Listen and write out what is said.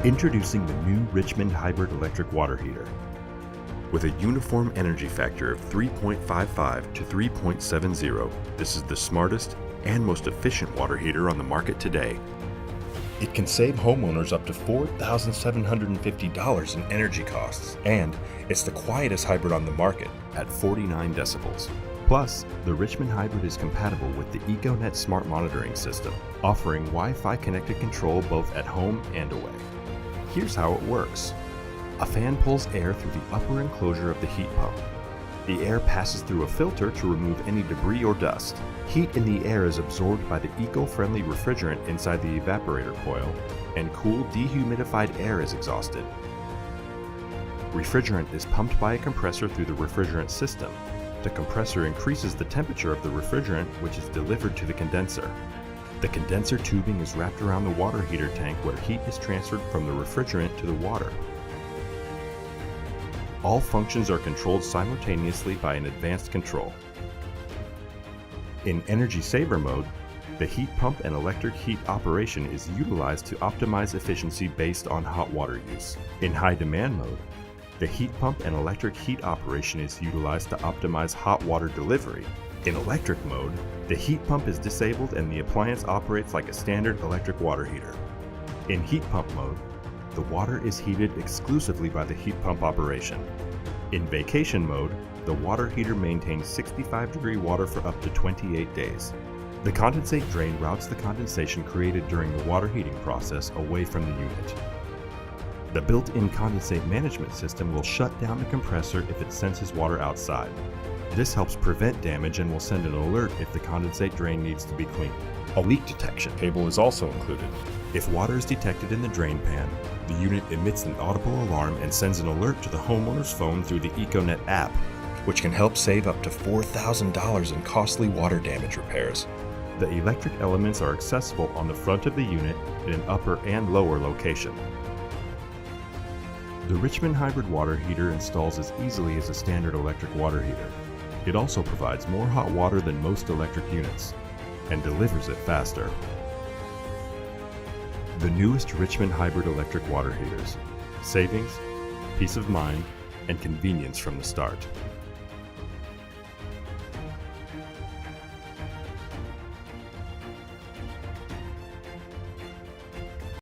Introducing the new Richmond Hybrid Electric Water Heater. With a uniform energy factor of 3.55 to 3.70, this is the smartest and most efficient water heater on the market today. It can save homeowners up to $4,750 in energy costs, and it's the quietest hybrid on the market at 49 decibels. Plus, the Richmond Hybrid is compatible with the EcoNet Smart Monitoring System, offering Wi-Fi connected control both at home and away. Here's how it works. A fan pulls air through the upper enclosure of the heat pump. The air passes through a filter to remove any debris or dust. Heat in the air is absorbed by the eco-friendly refrigerant inside the evaporator coil, and cool, dehumidified air is exhausted. Refrigerant is pumped by a compressor through the refrigerant system. The compressor increases the temperature of the refrigerant, which is delivered to the condenser. The condenser tubing is wrapped around the water heater tank where heat is transferred from the refrigerant to the water. All functions are controlled simultaneously by an advanced control. In Energy Saver mode, the heat pump and electric heat operation is utilized to optimize efficiency based on hot water use. In High Demand mode, the heat pump and electric heat operation is utilized to optimize hot water delivery. In Electric mode, the heat pump is disabled and the appliance operates like a standard electric water heater. In Heat Pump mode, the water is heated exclusively by the heat pump operation. In Vacation mode, the water heater maintains 65-degree water for up to 28 days. The condensate drain routes the condensation created during the water heating process away from the unit. The built-in condensate management system will shut down the compressor if it senses water outside. This helps prevent damage and will send an alert if the condensate drain needs to be cleaned. A leak detection cable is also included. If water is detected in the drain pan, the unit emits an audible alarm and sends an alert to the homeowner's phone through the EcoNet app, which can help save up to $4,000 in costly water damage repairs. The electric elements are accessible on the front of the unit in an upper and lower location. The Richmond Hybrid Water Heater installs as easily as a standard electric water heater. It also provides more hot water than most electric units and delivers it faster. The newest Richmond Hybrid Electric Water Heaters. Savings, peace of mind, and convenience from the start.